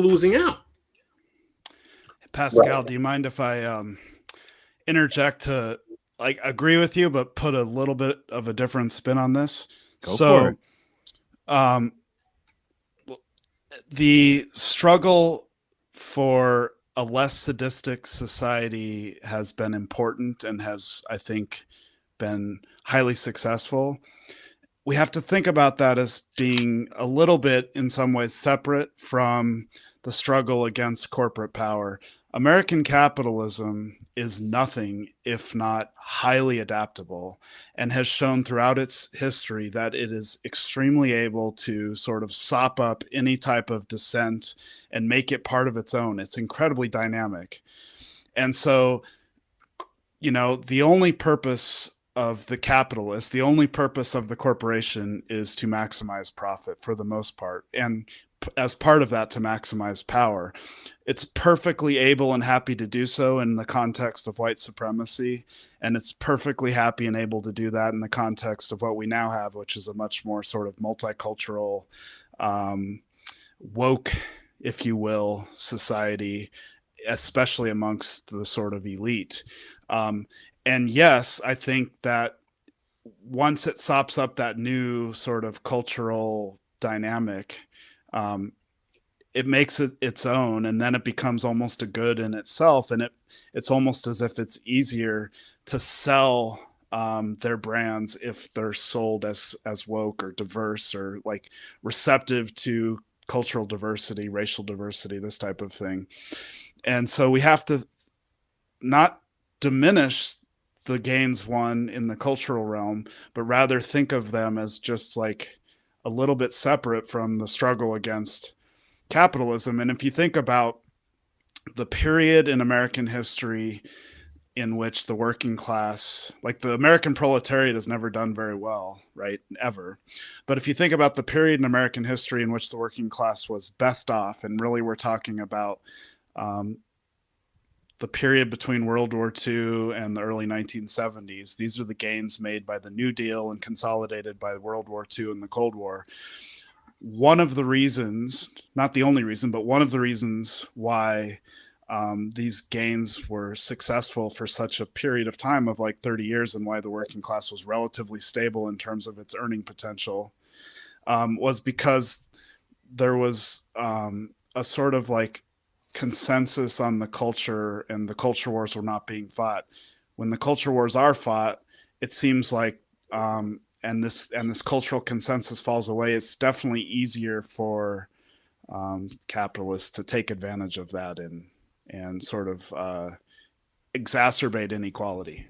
losing out. Pascal, right. Do you mind if I interject to agree with you, but put a little bit of a different spin on this? Go for it. The struggle for a less sadistic society has been important and has, I think, been highly successful. We have to think about that as being a little bit, in some ways, separate from the struggle against corporate power. American capitalism is nothing if not highly adaptable, and has shown throughout its history that it is extremely able to sort of sop up any type of dissent and make it part of its own. It's incredibly dynamic. And so, the only purpose of the capitalist, the only purpose of the corporation is to maximize profit for the most part. And as part of that, to maximize power. It's perfectly able and happy to do so in the context of white supremacy. And it's perfectly happy and able to do that in the context of what we now have, which is a much more sort of multicultural, woke, if you will, society, especially amongst the sort of elite. And yes, I think that once it sops up that new sort of cultural dynamic, it makes it its own, and then it becomes almost a good in itself. And it's almost as if it's easier to sell their brands if they're sold as woke or diverse or like receptive to cultural diversity, racial diversity, this type of thing. And so we have to not diminish the gains won in the cultural realm, but rather think of them as just like a little bit separate from the struggle against capitalism. And if you think about the period in American history in which the working class, like the American proletariat, has never done very well, right? Ever. But if you think about the period in American history in which the working class was best off, and really we're talking about the period between World War II and the early 1970s. These are the gains made by the New Deal and consolidated by World War II and the Cold War. One of the reasons, not the only reason, but one of the reasons why these gains were successful for such a period of time of like 30 years, and why the working class was relatively stable in terms of its earning potential, was because there was a sort of like consensus on the culture, and the culture wars were not being fought. When the culture wars are fought, it seems like and this cultural consensus falls away, it's definitely easier for capitalists to take advantage of that and sort of exacerbate inequality.